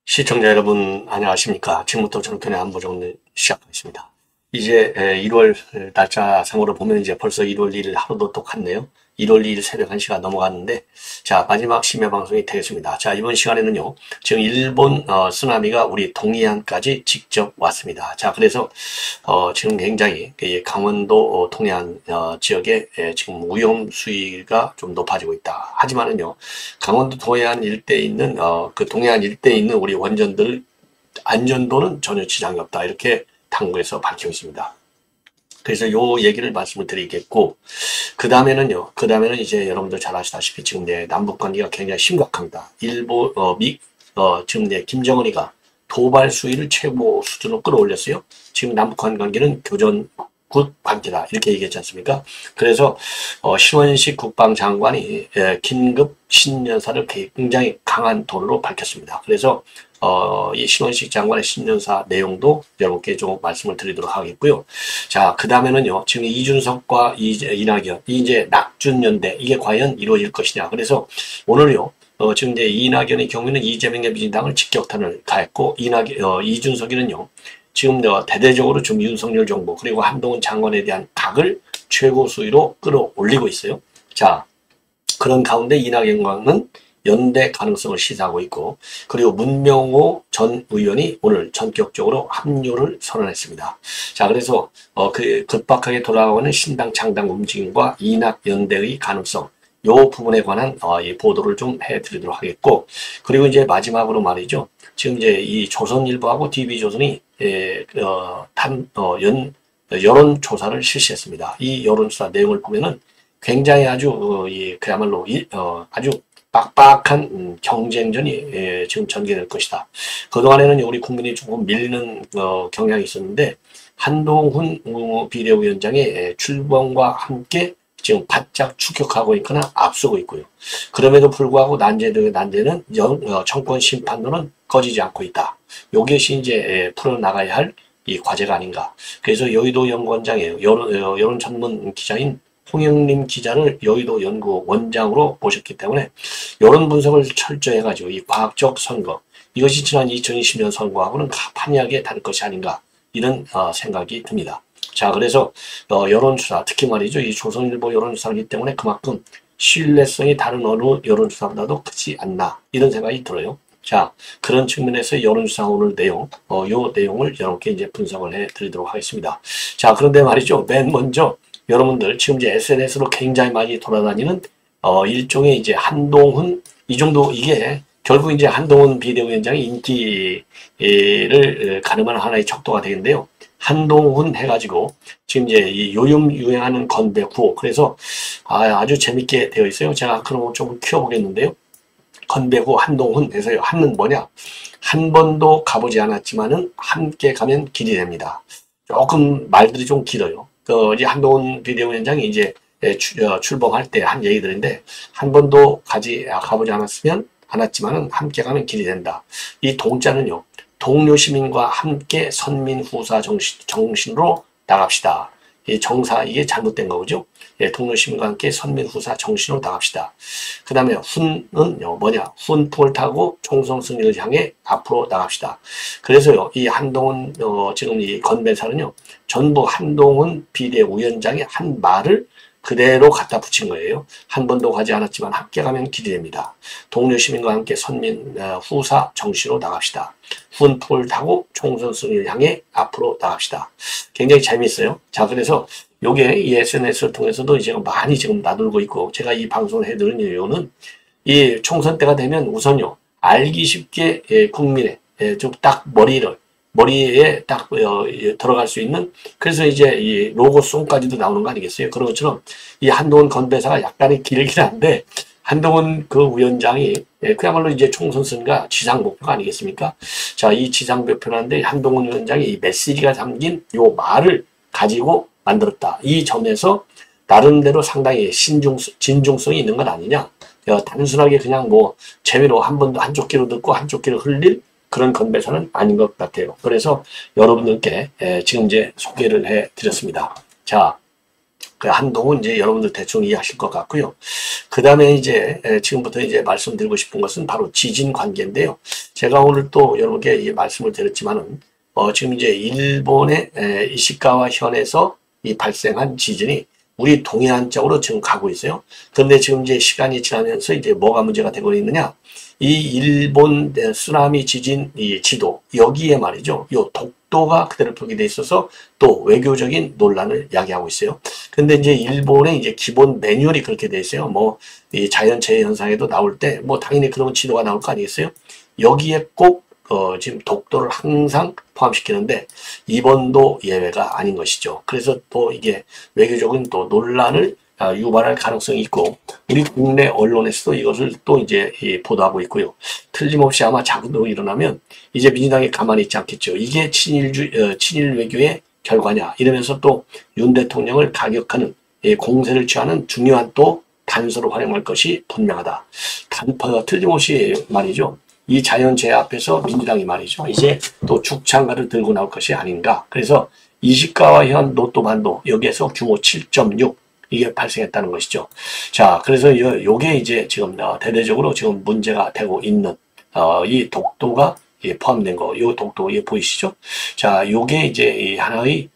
시청자 여러분 안녕하십니까. 지금부터 정권의 안보정리 시작하겠습니다. 이제 1월 날짜상으로 보면 이제 벌써 1월 1일 하루도 또 갔네요. 1월 2일 새벽 1시가 넘어갔는데, 자, 마지막 심야 방송이 되겠습니다. 자, 이번 시간에는요, 지금 일본 쓰나미가 우리 동해안까지 직접 왔습니다. 자, 그래서 지금 굉장히 강원도 동해안 지역에 지금 위험 수위가 좀 높아지고 있다. 하지만은요, 강원도 동해안 일대에 있는 그 동해안 일대에 있는 우리 원전들 안전도는 전혀 지장이 없다. 이렇게 당국에서 밝히고 있습니다. 그래서 요 얘기를 말씀을 드리겠고, 그 다음에는 이제 여러분들 잘 아시다시피 지금 남북 관계가 굉장히 심각합니다. 지금 김정은이가 도발 수위를 최고 수준으로 끌어올렸어요. 지금 남북 관계는 교전 굿 관계다. 이렇게 얘기했지 않습니까? 그래서, 신원식 국방장관이 긴급 신년사를 굉장히 강한 톤으로 밝혔습니다. 그래서, 이 신원식 장관의 신년사 내용도 여러분께 좀 말씀을 드리도록 하겠고요. 자, 그 다음에는요, 지금 이준석과 이낙연, 이제 낙준연대, 이게 과연 이루어질 것이냐. 그래서 오늘요, 지금 이제 이낙연의 경우에는 이재명의 민주당을 직격탄을 가했고, 이준석이는요, 지금 대대적으로 좀 윤석열 정부, 그리고 한동훈 장관에 대한 각을 최고 수위로 끌어올리고 있어요. 자, 그런 가운데 이낙연과는 연대 가능성을 시사하고 있고, 그리고 문명호 전 의원이 오늘 전격적으로 합류를 선언했습니다. 자, 그래서 급박하게 돌아가는 신당 창당 움직임과 이낙 연대의 가능성, 요 부분에 관한 이 보도를 좀 해드리도록 하겠고, 그리고 이제 마지막으로 말이죠. 지금 이제 이 조선일보하고 TV조선이 여론조사를 실시했습니다. 이 여론조사 내용을 보면은 굉장히 아주 그야말로 아주 빡빡한 경쟁전이 지금 전개될 것이다. 그동안에는 우리 국민이 조금 밀리는 경향이 있었는데, 한동훈 비대위원장의 출범과 함께 지금 바짝 추격하고 있거나 앞서고 있고요. 그럼에도 불구하고 난제는 정권 심판론은 꺼지지 않고 있다. 이것이 이제 풀어나가야 할 이 과제가 아닌가. 그래서 여의도 연구원장의 여론 전문 기자인 홍영림 기자를 여의도 연구 원장으로 모셨기 때문에 여론 분석을 철저히 해가지고 이 과학적 선거, 이것이 지난 2020년 선거하고는 판이하게 다를 것이 아닌가, 이런 생각이 듭니다. 자, 그래서 여론조사, 특히 말이죠, 이 조선일보 여론조사이기 때문에 그만큼 신뢰성이 다른 어느 여론조사보다도 크지 않나, 이런 생각이 들어요. 자, 그런 측면에서 여론조사 오늘 내용, 요 내용을 여러분께 이제 분석을 해 드리도록 하겠습니다. 자, 그런데 말이죠, 맨 먼저 여러분들 지금 이제 SNS로 굉장히 많이 돌아다니는 일종의 이제 한동훈, 이 정도, 이게 결국 이제 한동훈 비대위원장의 인기를 가늠하는 하나의 척도가 되겠는데요. 한동훈 해가지고 지금 이제 이 요즘 유행하는 건배 구호, 그래서 아주 재밌게 되어 있어요. 제가 그런 거 좀 키워보겠는데요. 건배 구호 한동훈 해서요. 한은 뭐냐? 한 번도 가보지 않았지만은 함께 가면 길이 됩니다. 조금 말들이 좀 길어요. 이제 한동훈 비대위원장이 이제 출범할 때 한 얘기들인데, 한 번도 가보지 않았지만은 함께 가면 길이 된다. 이 동자는요, 동료 시민과 함께 선민 후사 정신으로 나갑시다. 이 정사, 이게 잘못된 거죠. 예, 동료 시민과 함께 선민 후사 정신으로 나갑시다. 그 다음에 훈은요, 뭐냐? 훈풍을 타고 총선 승리를 향해 앞으로 나갑시다. 그래서요, 이 한동훈, 지금 이 건배사는요, 전부 한동훈 비대위원장의 한 말을 그대로 갖다 붙인 거예요. 한 번도 가지 않았지만 함께 가면 길이 됩니다. 동료 시민과 함께 선민 후사 정시로 나갑시다. 훈풍을 타고 총선 승리를 향해 앞으로 나갑시다. 굉장히 재미있어요. 자, 그래서 요게 이 SNS를 통해서도 이제 많이 지금 나돌고 있고, 제가 이 방송을 해드리는 이유는 이 총선 때가 되면 우선요, 알기 쉽게 국민의 좀 딱 머리에 딱 들어갈 수 있는, 그래서 이제 이 로고송까지도 나오는 거 아니겠어요? 그런 것처럼 이 한동훈 건배사가 약간의 길긴 한데, 한동훈 그 위원장이 그야말로 이제 총선 승리가 지상 목표가 아니겠습니까? 자, 이 지상 목표인데 한동훈 위원장이 이 메시지가 담긴 요 말을 가지고 만들었다. 이 점에서 나름대로 상당히 진중성이 있는 건 아니냐? 단순하게 그냥 뭐 재미로 한쪽 귀로 듣고 한쪽 귀로 흘릴 그런 건배사는 아닌 것 같아요. 그래서 여러분들께 지금 이제 소개를 해 드렸습니다. 자, 그 한동훈 이제 여러분들 대충 이해하실 것 같고요. 그 다음에 이제 지금부터 이제 말씀드리고 싶은 것은 바로 지진 관계인데요. 제가 오늘 또 여러분께 이 말씀을 드렸지만은 지금 이제 일본의 이시카와 현에서 이 발생한 지진이 우리 동해안 쪽으로 지금 가고 있어요. 그런데 지금 이제 시간이 지나면서 이제 뭐가 문제가 되고 있느냐? 이 일본 쓰나미 지진 이 지도 여기에 말이죠. 요 독도가 그대로 표기돼 있어서 또 외교적인 논란을 야기하고 있어요. 근데 이제 일본의 이제 기본 매뉴얼이 그렇게 돼 있어요. 뭐 이 자연재해 현상에도 나올 때 뭐 당연히 그런 지도가 나올 거 아니겠어요? 여기에 꼭 지금 독도를 항상 포함시키는데 이번도 예외가 아닌 것이죠. 그래서 또 이게 외교적인 또 논란을 유발할 가능성이 있고 우리 국내 언론에서도 이것을 또 이제 보도하고 있고요. 틀림없이 아마 자금으로 일어나면 이제 민주당이 가만히 있지 않겠죠. 이게 친일 외교의 결과냐 이러면서 또 윤 대통령을 가격하는 공세를 취하는 중요한 또 단서로 활용할 것이 분명하다. 단퍼가 틀림없이 말이죠. 이 자연재해 앞에서 민주당이 말이죠. 이제 또 죽창가를 들고 나올 것이 아닌가. 그래서 이시카와 현 노토반도 여기에서 규모 7.6 이게 발생했다는 것이죠. 자, 그래서 요게 이제 지금 대대적으로 지금 문제가 되고 있는 이 독도가 포함된 거, 요 독도 이게 보이시죠? 자, 요게 이제 하나의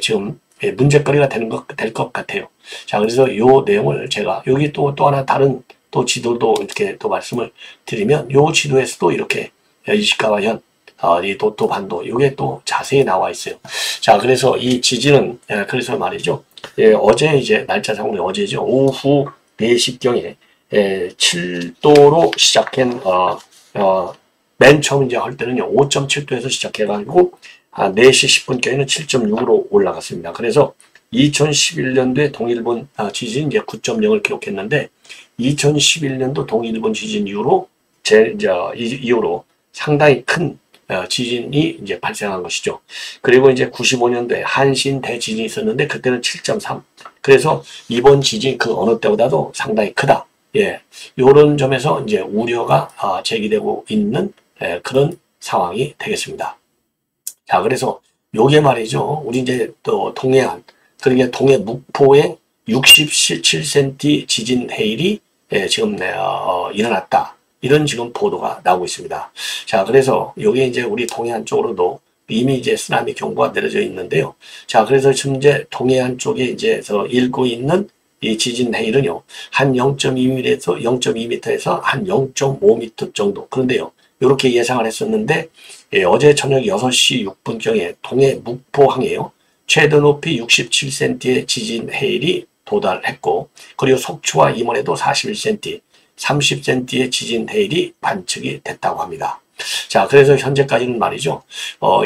지금 문제거리가 될 것 같아요. 자, 그래서 요 내용을 제가 여기 또 하나 다른 또 지도도 이렇게 또 말씀을 드리면 요 지도에서도 이렇게 이시카와 현 이 노토반도 요게 또 자세히 나와 있어요. 자, 그래서 이 지진은 그래서 말이죠. 어제 이제 날짜상으로 어제죠. 오후 4시경에 7도로 시작한 맨 처음 이제 할 때는요 5.7도에서 시작해가지고 4시 10분경에는 7.6으로 올라갔습니다. 그래서 2011년도에 동일본 지진 이제 9.0을 기록했는데 2011년도 동일본 지진 이후로 이후로 상당히 큰 지진이 이제 발생한 것이죠. 그리고 이제 95년도에 한신 대지진이 있었는데 그때는 7.3. 그래서 이번 지진 그 어느 때보다도 상당히 크다. 예, 이런 점에서 이제 우려가 제기되고 있는 그런 상황이 되겠습니다. 자, 그래서 요게 말이죠. 우리 이제 또 동해안, 그러니까 동해 묵포에 67cm 지진 해일이 지금 일어났다. 이런 지금 보도가 나오고 있습니다. 자, 그래서 여기 이제 우리 동해안 쪽으로도 이미 이제 쓰나미 경보가 내려져 있는데요. 자, 그래서 지금 이제 동해안 쪽에 이제 일고 있는 이 지진 해일은요, 한 0.2m에서 0.2m에서 한 0.5m 정도. 그런데요, 이렇게 예상을 했었는데, 어제 저녁 6시 6분경에 동해 묵포항에요, 최대 높이 67cm의 지진 해일이 도달했고, 그리고 속초와 임원에도 41cm, 30cm의 지진 해일이 관측이 됐다고 합니다. 자, 그래서 현재까지는 말이죠.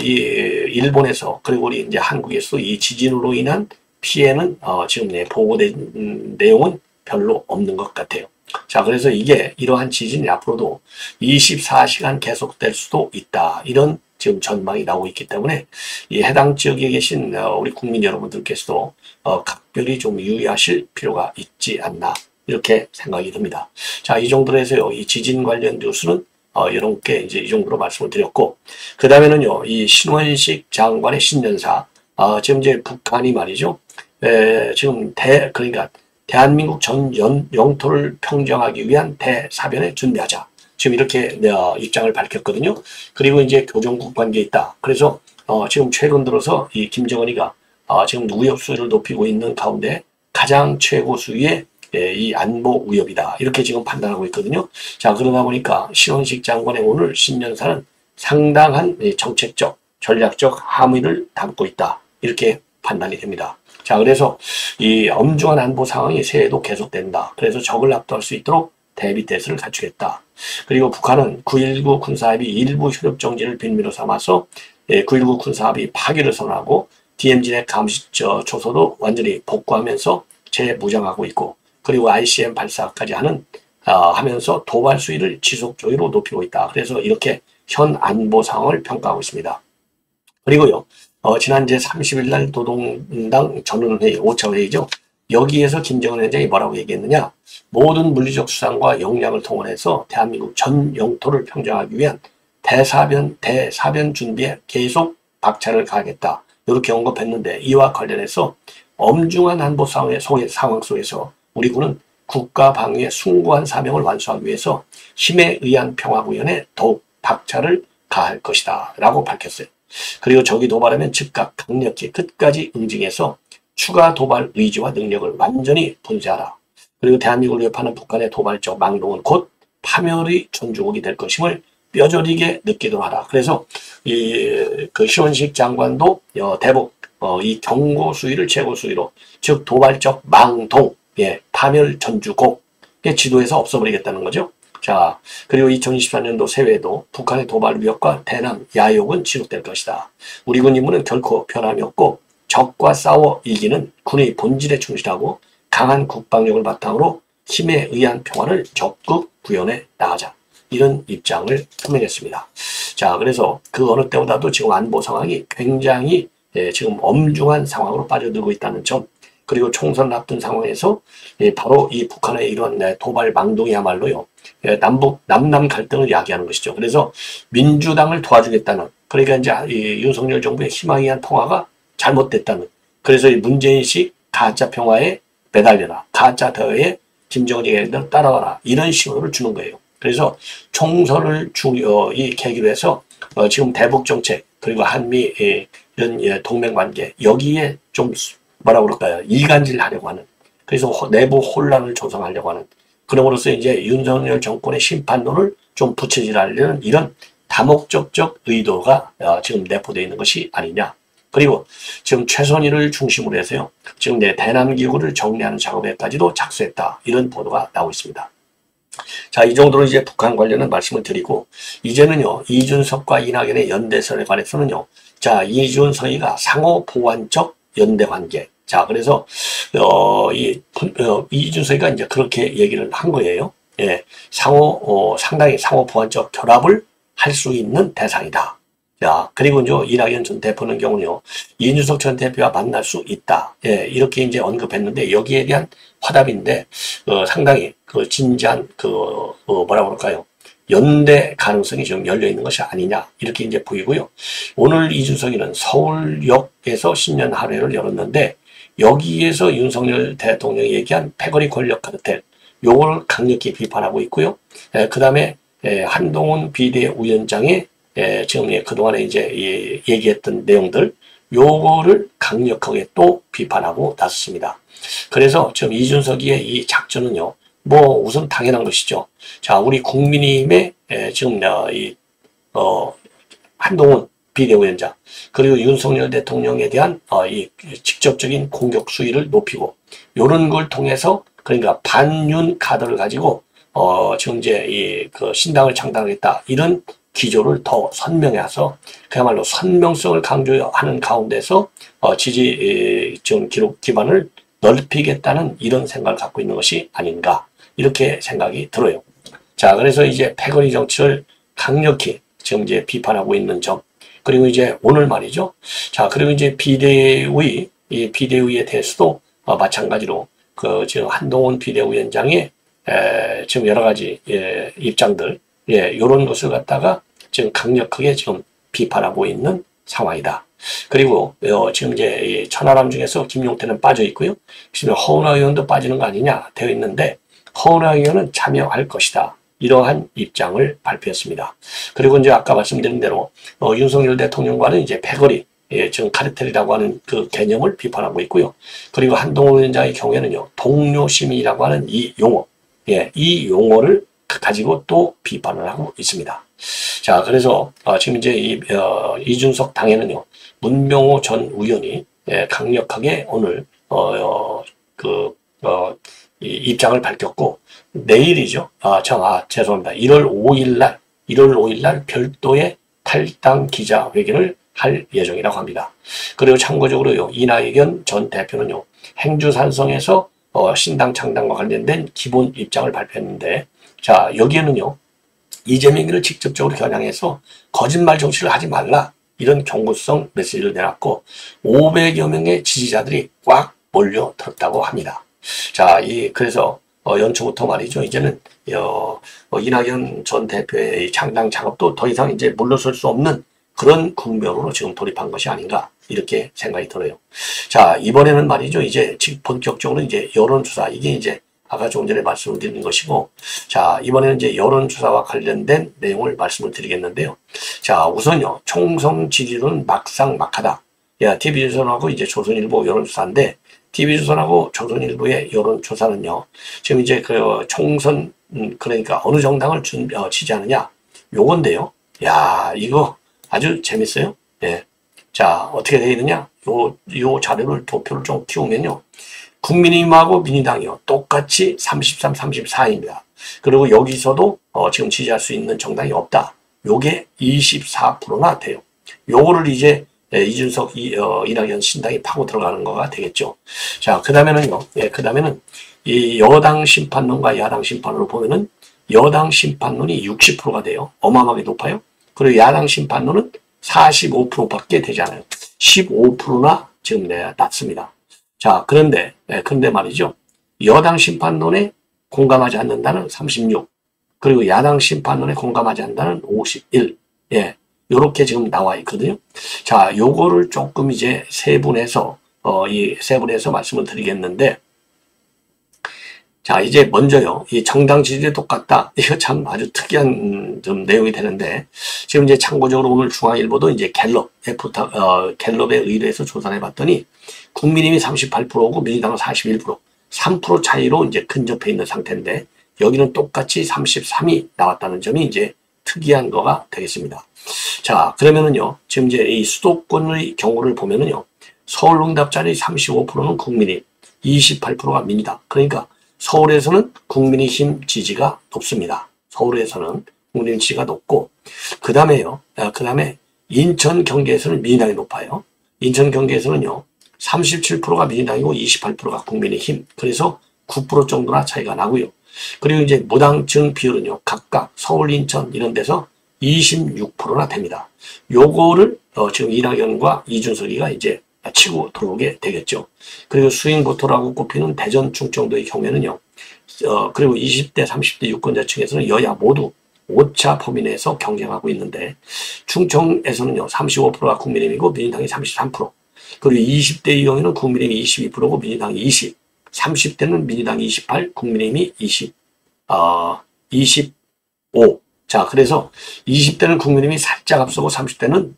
이 일본에서 그리고 우리 이제 한국에서 이 지진으로 인한 피해는 지금 보고된 내용은 별로 없는 것 같아요. 자, 그래서 이게 이러한 지진이 앞으로도 24시간 계속될 수도 있다. 이런 지금 전망이 나오고 있기 때문에 이 해당 지역에 계신 우리 국민 여러분들께서도 각별히 좀 유의하실 필요가 있지 않나. 이렇게 생각이 듭니다. 자, 이 정도로 해서요, 이 지진 관련 뉴스는 여러분께 이제 이 정도로 말씀을 드렸고, 그 다음에는요, 이 신원식 장관의 신년사, 지금 이제 북한이 말이죠, 지금 그러니까 대한민국 전 영토를 평정하기 위한 대사변에 준비하자. 지금 이렇게 입장을 밝혔거든요. 그리고 이제 교정국 관계에 있다. 그래서 지금 최근 들어서 이 김정은이가 지금 무역 수위를 높이고 있는 가운데 가장 최고 수위의 이 안보 위협이다. 이렇게 지금 판단하고 있거든요. 자, 그러다 보니까 신원식 장관의 오늘 신년사는 상당한 정책적, 전략적 함의를 담고 있다. 이렇게 판단이 됩니다. 자, 그래서 이 엄중한 안보 상황이 새해에도 계속된다. 그래서 적을 압도할 수 있도록 대비 태세를 갖추겠다. 그리고 북한은 9.19 군사합의 일부 효력 정지를 빌미로 삼아서 9.19 군사합의 파기를 선언하고 DMZ 내 감시 초소도 완전히 복구하면서 재무장하고 있고, 그리고 ICM 발사까지 하면서 도발 수위를 지속적으로 높이고 있다. 그래서 이렇게 현 안보 상황을 평가하고 있습니다. 그리고요, 지난 제 30일 날 노동당 전원회의, 5차 회의죠. 여기에서 김정은 위원장이 뭐라고 얘기했느냐? 모든 물리적 수단과 역량을 동원해서 대한민국 전 영토를 평정하기 위한 대사변 준비에 계속 박차를 가하겠다. 이렇게 언급했는데 이와 관련해서 엄중한 안보 상황 속에서 우리 군은 국가 방위의 숭고한 사명을 완수하기 위해서 힘에 의한 평화구현에 더욱 박차를 가할 것이다 라고 밝혔어요. 그리고 적이 도발하면 즉각 강력히 끝까지 응징해서 추가 도발 의지와 능력을 완전히 분쇄하라. 그리고 대한민국을 위협하는 북한의 도발적 망동은 곧 파멸의 전주곡이 될 것임을 뼈저리게 느끼도록 하라. 그래서 그 시원식 장관도 대북 이 경고 수위를 최고 수위로, 즉 도발적 망동, 파멸 전주곡의 지도에서 없어버리겠다는 거죠. 자, 그리고 2024년도 새해에도 북한의 도발 위협과 대남 야욕은 지속될 것이다. 우리 군 임무는 결코 변함이 없고 적과 싸워 이기는 군의 본질에 충실하고 강한 국방력을 바탕으로 힘에 의한 평화를 적극 구현해 나가자. 이런 입장을 표명했습니다. 자, 그래서 그 어느 때보다도 지금 안보 상황이 굉장히 지금 엄중한 상황으로 빠져들고 있다는 점, 그리고 총선을 앞둔 상황에서 바로 이 북한의 이런 도발 망동이야말로요, 남남 갈등을 야기하는 것이죠. 그래서 민주당을 도와주겠다는, 그러니까 이제 이 윤석열 정부의 희망에 의한 평화가 잘못됐다는, 그래서 이 문재인식 가짜 평화에 매달려라, 가짜 대화에 김정은에게 따라와라, 이런 신호를 주는 거예요. 그래서 총선을 이 계기로 해서 지금 대북 정책, 그리고 한미 이런 동맹 관계, 여기에 좀 뭐라 그럴까요, 이간질 하려고 하는, 그래서 내부 혼란을 조성하려고 하는, 그럼으로써 이제 윤석열 정권의 심판론을 좀 부채질하려는 이런 다목적적 의도가 지금 내포되어 있는 것이 아니냐. 그리고 지금 최선희를 중심으로 해서요, 지금 대남 기구를 정리하는 작업에까지도 착수했다, 이런 보도가 나오고 있습니다. 자, 이 정도로 이제 북한 관련은 말씀을 드리고, 이제는요, 이준석과 이낙연의 연대설에 관해서는요, 자, 이준석이가 상호 보완적 연대 관계. 자, 그래서 이준석이가 이제 그렇게 얘기를 한 거예요. 상당히 상호 보완적 결합을 할 수 있는 대상이다. 자, 그리고 이제 이낙연 전 대표는 경우는요, 이준석 전 대표와 만날 수 있다. 이렇게 이제 언급했는데, 여기에 대한 화답인데, 상당히 그 진지한 뭐라 그럴까요, 연대 가능성이 좀 열려 있는 것이 아니냐, 이렇게 이제 보이고요. 오늘 이준석이는 서울역에서 신년 할애를 열었는데, 여기에서 윤석열 대통령이 얘기한 패거리 권력 카르텔, 요걸 강력히 비판하고 있고요. 그 다음에 한동훈 비대위원장의 지금 그동안에 이제 얘기했던 내용들, 요거를 강력하게 또 비판하고 나섰습니다. 그래서 지금 이준석이의 이 작전은요, 뭐 우선 당연한 것이죠. 자, 우리 국민의힘의 지금 한동훈 비대위원장, 그리고 윤석열 대통령에 대한 이 직접적인 공격 수위를 높이고, 요런 걸 통해서, 그러니까 반윤 카드를 가지고 지금 이제 그 신당을 창당하겠다, 이런 기조를 더 선명해서 그야말로 선명성을 강조하는 가운데서 지지 지원 기록 기반을 넓히겠다는 이런 생각을 갖고 있는 것이 아닌가, 이렇게 생각이 들어요. 자, 그래서 이제 패거리 정치를 강력히 지금 이제 비판하고 있는 점, 그리고 이제 오늘 말이죠. 자, 그리고 이제 이 비대위에 대해서도 마찬가지로 지금 한동훈 비대위원장의 지금 여러 가지 입장들, 요런 것을 갖다가 지금 강력하게 지금 비판하고 있는 상황이다. 그리고 지금 이제 천하람 중에서 김용태는 빠져 있고요. 지금 허은하 의원도 빠지는 거 아니냐 되어 있는데, 허은하 의원은 참여할 것이다, 이러한 입장을 발표했습니다. 그리고 이제 아까 말씀드린 대로 윤석열 대통령과는 이제 패거리, 지금 카르텔이라고 하는 그 개념을 비판하고 있고요. 그리고 한동훈 위원장의 경우에는요, 동료 시민이라고 하는 이 용어, 이 용어를 가지고 또 비판을 하고 있습니다. 자, 그래서 지금 이제 이준석 당에는요, 문명호 전 의원이 강력하게 오늘 이 입장을 밝혔고, 내일이죠. 죄송합니다. 1월 5일 날 별도의 탈당 기자회견을 할 예정이라고 합니다. 그리고 참고적으로요, 이낙연 전 대표는요, 행주산성에서 신당 창당과 관련된 기본 입장을 발표했는데, 자, 여기에는요, 이재명을 직접적으로 겨냥해서 거짓말 정치를 하지 말라, 이런 경고성 메시지를 내놨고, 500여 명의 지지자들이 꽉 몰려들었다고 합니다. 자, 그래서 연초부터 말이죠. 이제는 이낙연 전 대표의 창당 작업도 더 이상 이제 물러설 수 없는 그런 국면으로 지금 돌입한 것이 아닌가 이렇게 생각이 들어요. 자, 이번에는 말이죠. 이제 본격적으로 이제 여론조사, 이게 이제 아까 조금 전에 말씀을 드린 것이고, 자, 이번에는 이제 여론조사와 관련된 내용을 말씀을 드리겠는데요. 자, 우선요, 총선 지지율은 막상막하다. 야, TV조선하고 이제 조선일보 여론조사인데, TV조선하고 조선일보의 여론조사는요, 지금 이제 그 총선, 그러니까 어느 정당을 지지하느냐, 요건데요. 야, 이거 아주 재밌어요. 예. 자, 어떻게 되어 있느냐? 요 자료를 도표를 좀 띄우면요. 국민의힘하고 민주당이요. 똑같이 33, 34입니다. 그리고 여기서도 지금 지지할 수 있는 정당이 없다. 요게 24%나 돼요. 요거를 이제 이준석, 이낙연 신당이 파고 들어가는 거가 되겠죠. 자, 그 다음에는요. 예, 그 다음에는 이 여당 심판론과 야당 심판론을 보면은 여당 심판론이 60%가 돼요. 어마어마하게 높아요. 그리고 야당 심판론은 45%밖에 되지 않아요. 15%나 지금 낮습니다. 자, 그런데 말이죠. 여당 심판론에 공감하지 않는다는 36, 그리고 야당 심판론에 공감하지 않는다는 51, 예, 요렇게 지금 나와 있거든요. 자, 요거를 조금 이제 세분해서 말씀을 드리겠는데, 자, 이제 먼저요, 이 정당 지지율이 똑같다. 이거 참 아주 특이한 좀 내용이 되는데, 지금 이제 참고적으로 오늘 중앙일보도 이제 갤럽에 의뢰해서 조사를 해봤더니, 국민의힘이 38%고 민주당은 41%, 3% 차이로 이제 근접해 있는 상태인데, 여기는 똑같이 33이 나왔다는 점이 이제 특이한 거가 되겠습니다. 자, 그러면은요, 지금 이제 이 수도권의 경우를 보면은요, 서울 응답자리 35%는 국민의힘, 28%가 민주당. 그러니까 서울에서는 국민의힘 지지가 높습니다. 서울에서는 국민의힘 지지가 높고, 그 다음에 인천 경기에서는 민주당이 높아요. 인천 경기에서는요, 37%가 민주당이고 28%가 국민의힘. 그래서 9% 정도나 차이가 나고요. 그리고 이제 무당층 비율은요, 각각 서울, 인천 이런 데서 26%나 됩니다. 요거를 지금 이낙연과 이준석이가 이제 치고 들어오게 되겠죠. 그리고 스윙보터라고 꼽히는 대전 충청도의 경우에는요, 그리고 20대, 30대 유권자층에서는 여야 모두 오차 범위 내에서 경쟁하고 있는데, 충청에서는요, 35%가 국민의힘이고 민주당이 33%, 그리고 20대의 경우에는 국민의힘이 22%고 민주당이 20, 30대는 민주당이 28, 국민의힘이 25. 자, 그래서 20대는 국민의힘이 살짝 앞서고 30대는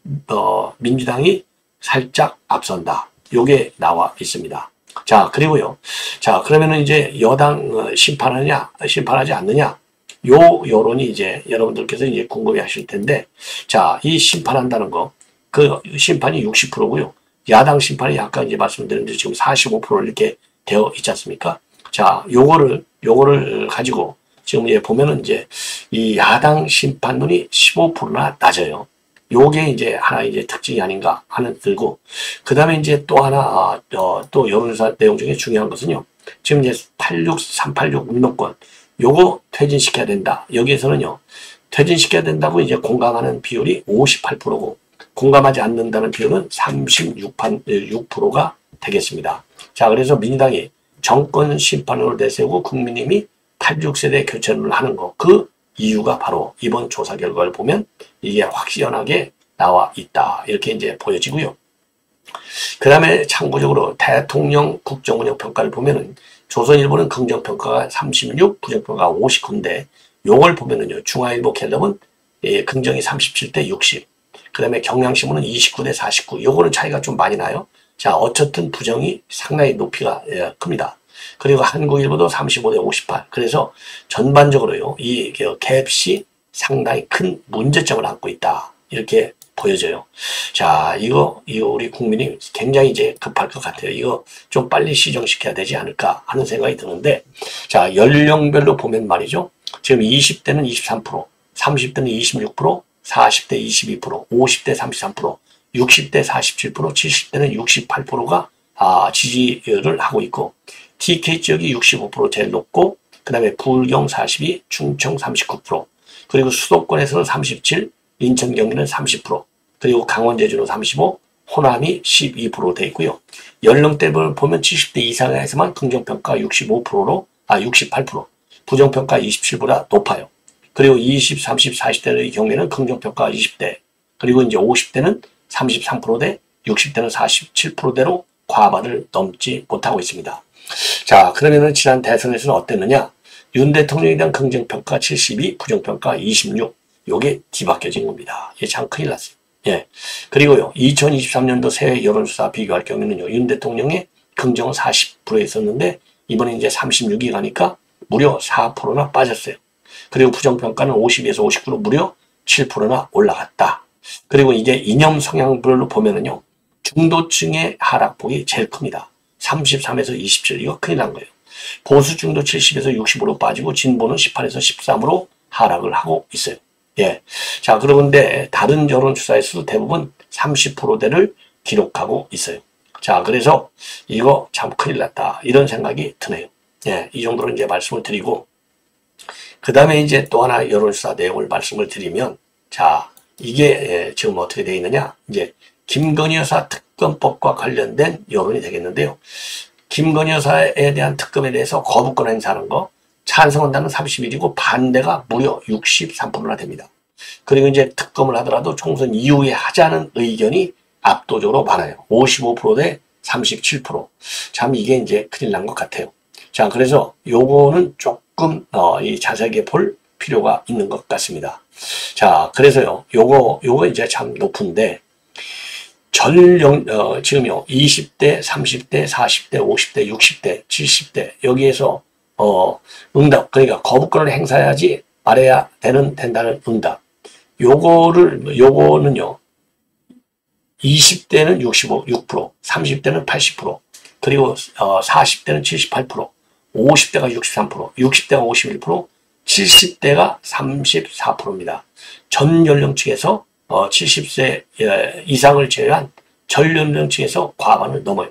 민주당이 살짝 앞선다. 요게 나와 있습니다. 자, 그리고요. 자, 그러면은 이제 여당 심판하지 않느냐? 요 여론이 이제 여러분들께서 이제 궁금해 하실 텐데, 자, 이 심판한다는 거, 그 심판이 60%고요. 야당 심판이 아까 이제 말씀드린 대로 지금 45% 이렇게 되어 있지 않습니까? 자, 요거를 가지고 지금 이제 보면은 이제 이 야당 심판론이 15%나 낮아요. 요게 이제 하나 이제 특징이 아닌가 하는 들고, 그 다음에 이제 또 하나, 또 여론조사 내용 중에 중요한 것은요, 지금 이제 386 운동권, 요거 퇴진시켜야 된다. 여기에서는요, 퇴진시켜야 된다고 이제 공감하는 비율이 58%고, 공감하지 않는다는 비율은 36%가 되겠습니다. 자, 그래서 민주당이 정권 심판론을 내세우고 국민의힘이 86세대 교체를 하는 거, 그 이유가 바로 이번 조사 결과를 보면 이게 확연하게 나와 있다. 이렇게 이제 보여지고요. 그 다음에 참고적으로 대통령 국정운영 평가를 보면은 조선일보는 긍정평가가 36, 부정평가가 59인데, 요걸 보면은요, 중앙일보 갤럽은 긍정이 37대 60, 그 다음에 경향신문은 29대 49, 요거는 차이가 좀 많이 나요. 자, 어쨌든 부정이 상당히 높이가 큽니다. 그리고 한국일보도 35대 58. 그래서 전반적으로요, 이 갭이 상당히 큰 문제점을 안고 있다. 이렇게 보여져요. 자, 이거 우리 국민이 굉장히 이제 급할 것 같아요. 이거 좀 빨리 시정시켜야 되지 않을까 하는 생각이 드는데, 자, 연령별로 보면 말이죠. 지금 20대는 23%, 30대는 26%, 40대 22%, 50대 33%, 60대 47%, 70대는 68%가 지지를 하고 있고, TK 지역이 65% 제일 높고, 그 다음에 불경 42, 충청 39%, 그리고 수도권에서는 37, 인천 경기는 30%, 그리고 강원 제주는 35, 호남이 12% 돼 있고요. 연령대를 보면 70대 이상에서만 긍정평가 65%로 68%, 부정평가 27보다 높아요. 그리고 20, 30, 40대의 경우에는 긍정평가 20대, 그리고 이제 50대는 33%대, 60대는 47%대로 과반을 넘지 못하고 있습니다. 자, 그러면은 지난 대선에서는 어땠느냐? 윤 대통령에 대한 긍정평가 72, 부정평가 26. 요게 뒤바뀌어진 겁니다. 이게 참 큰일 났어요. 예. 그리고요, 2023년도 새해 여론조사 비교할 경우에는요, 윤 대통령의 긍정은 40% 있었는데, 이번에 이제 36이 가니까 무려 4%나 빠졌어요. 그리고 부정평가는 52에서 59로 무려 7%나 올라갔다. 그리고 이제 이념 성향별로 보면은요, 중도층의 하락폭이 제일 큽니다. 33에서 27, 이거 큰일 난 거예요. 보수 중도 70에서 65로 빠지고 진보는 18에서 13으로 하락을 하고 있어요. 예. 자, 그런데 다른 여론조사에서도 대부분 30%대를 기록하고 있어요. 자, 그래서 이거 참 큰일 났다. 이런 생각이 드네요. 예, 이 정도로 이제 말씀을 드리고, 그 다음에 이제 또 하나 여론조사 내용을 말씀을 드리면, 자, 이게 지금 어떻게 되어 있느냐? 이제 김건희 여사 특검법과 관련된 여론이 되겠는데요. 김건희 여사에 대한 특검에 대해서 거부권 행사하는 거, 찬성한다는 31이고 반대가 무려 63%나 됩니다. 그리고 이제 특검을 하더라도 총선 이후에 하자는 의견이 압도적으로 많아요. 55%대 37%. 참 이게 이제 큰일 난 것 같아요. 자, 그래서 요거는 조금 이 자세하게 볼 필요가 있는 것 같습니다. 자, 그래서요, 요거 이제 참 높은데, 지금요, 20대, 30대, 40대, 50대, 60대, 70대, 여기에서, 응답, 그러니까 거부권을 행사해야지 말해야 된다는 응답. 요거는요, 20대는 6%, 30대는 80%, 그리고 40대는 78%, 50대가 63%, 60대가 51%, 70대가 34%입니다. 전 연령층에서 70세 이상을 제외한 전 연령층에서 과반을 넘어요.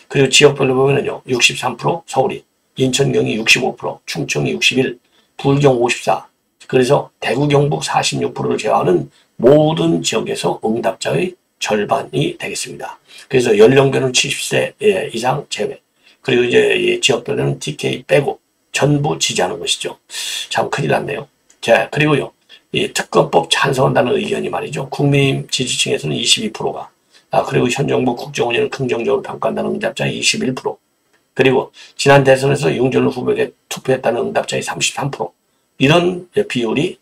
그리고 지역별로 보면은요, 63% 서울이, 인천 경기 65%, 충청이 61, 불경 54. 그래서 대구 경북 46%를 제외하는 모든 지역에서 응답자의 절반이 되겠습니다. 그래서 연령별은 70세 이상 제외. 그리고 이제 이 지역별로는 TK 빼고 전부 지지하는 것이죠. 참 큰일 났네요. 자, 그리고요, 이 특검법 찬성한다는 의견이 말이죠. 국민 지지층에서는 22%가, 그리고 현 정부 국정운영을 긍정적으로 평가한다는 응답자의 21%, 그리고 지난 대선에서 윤석열 후보에게 투표했다는 응답자의 33%. 이런 비율이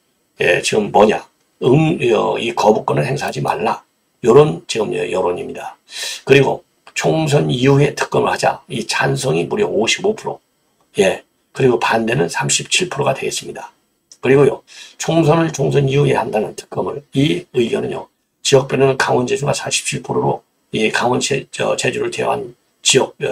지금 뭐냐? 이 거부권을 행사하지 말라. 이런 지금 여론입니다. 그리고 총선 이후에 특검을 하자. 이 찬성이 무려 55%. 예. 그리고 반대는 37%가 되겠습니다. 그리고요, 총선 이후에 한다는 특검을, 이 의견은요, 지역별로는 강원 제주가 47%로, 이 강원 제주를 제외한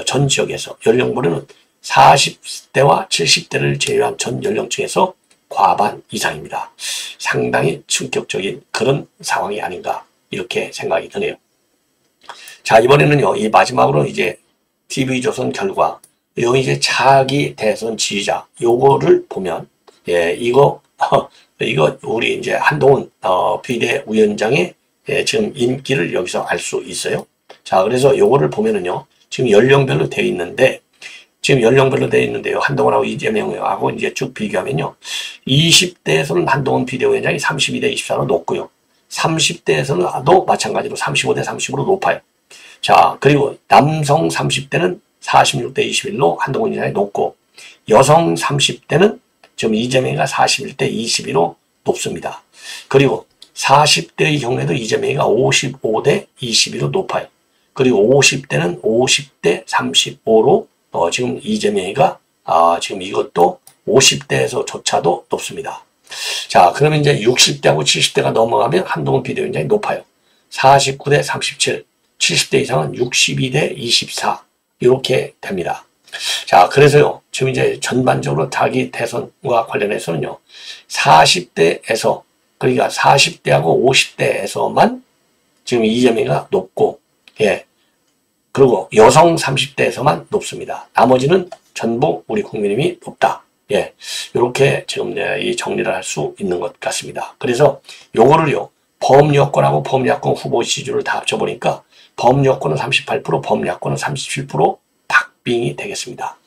전 지역에서, 연령별로는 40대와 70대를 제외한 전 연령층에서 과반 이상입니다. 상당히 충격적인 그런 상황이 아닌가, 이렇게 생각이 드네요. 자, 이번에는요, 이 마지막으로 이제 TV조선 결과, 요 이제 차기 대선 지지자, 요거를 보면, 예, 이거 우리 이제 한동훈 비대위원장의 지금 인기를 여기서 알 수 있어요. 자, 그래서 요거를 보면은요, 지금 연령별로 되어 있는데요. 한동훈하고 이재명하고 이제 쭉 비교하면요, 20대에서는 한동훈 비대위원장이 32대 24로 높고요. 30대에서는 마찬가지로 35대 30으로 높아요. 자, 그리고 남성 30대는 46대 21로 한동훈 위원장이 높고, 여성 30대는 지금 이재명이가 41대 22로 높습니다. 그리고 40대의 경우에도 이재명이가 55대 22로 높아요. 그리고 50대는 50대 35로 지금 이재명이가 지금 이것도 50대에서조차도 높습니다. 자, 그러면 이제 60대하고 70대가 넘어가면 한동훈 비대위원장이 높아요. 49대 37, 70대 이상은 62대 24 이렇게 됩니다. 자, 그래서요, 지금 이제 전반적으로 자기 대선과 관련해서는요, 40대에서, 그러니까 40대하고 50대에서만 지금 이재명이가 높고, 예, 그리고 여성 30대에서만 높습니다. 나머지는 전부 우리 국민의힘이 높다. 예, 이렇게 지금 이 정리를 할 수 있는 것 같습니다. 그래서 요거를요, 범여권하고 범야권 후보 지지율을 다 합쳐보니까 범여권은 38%, 범야권은 37%, 박빙이 되겠습니다.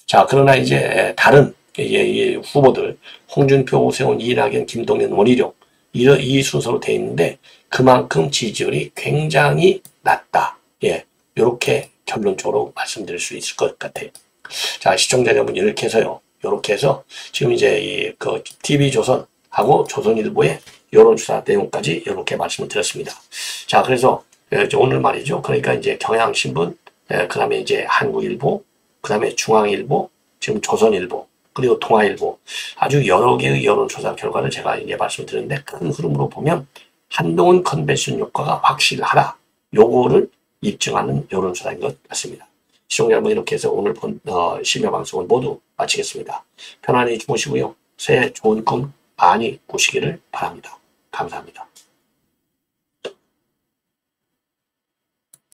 자, 그러나 이제 다른 이 후보들, 홍준표, 오세훈, 이낙연, 김동연, 원희룡, 이 순서로 돼 있는데 그만큼 지지율이 굉장히 낮다. 예, 이렇게 결론적으로 말씀드릴 수 있을 것 같아요. 자, 시청자 여러분, 이렇게 해서요. 이렇게 해서 지금 이제 TV조선하고 조선일보의 여론조사 내용까지 이렇게 말씀을 드렸습니다. 자, 그래서 오늘 말이죠. 그러니까 이제 경향신문, 그 다음에 이제 한국일보, 그 다음에 중앙일보, 지금 조선일보, 그리고 동아일보, 아주 여러 개의 여론조사 결과를 제가 이제 말씀드렸는데, 큰 흐름으로 보면 한동훈 컨벤션 효과가 확실하다. 요거를 입증하는 여론조사인 것 같습니다. 시청자 여러분, 이렇게 해서 오늘 본 심야 방송을 모두 마치겠습니다. 편안히 주무시고요. 새해 좋은 꿈 많이 꾸시기를 바랍니다. 감사합니다.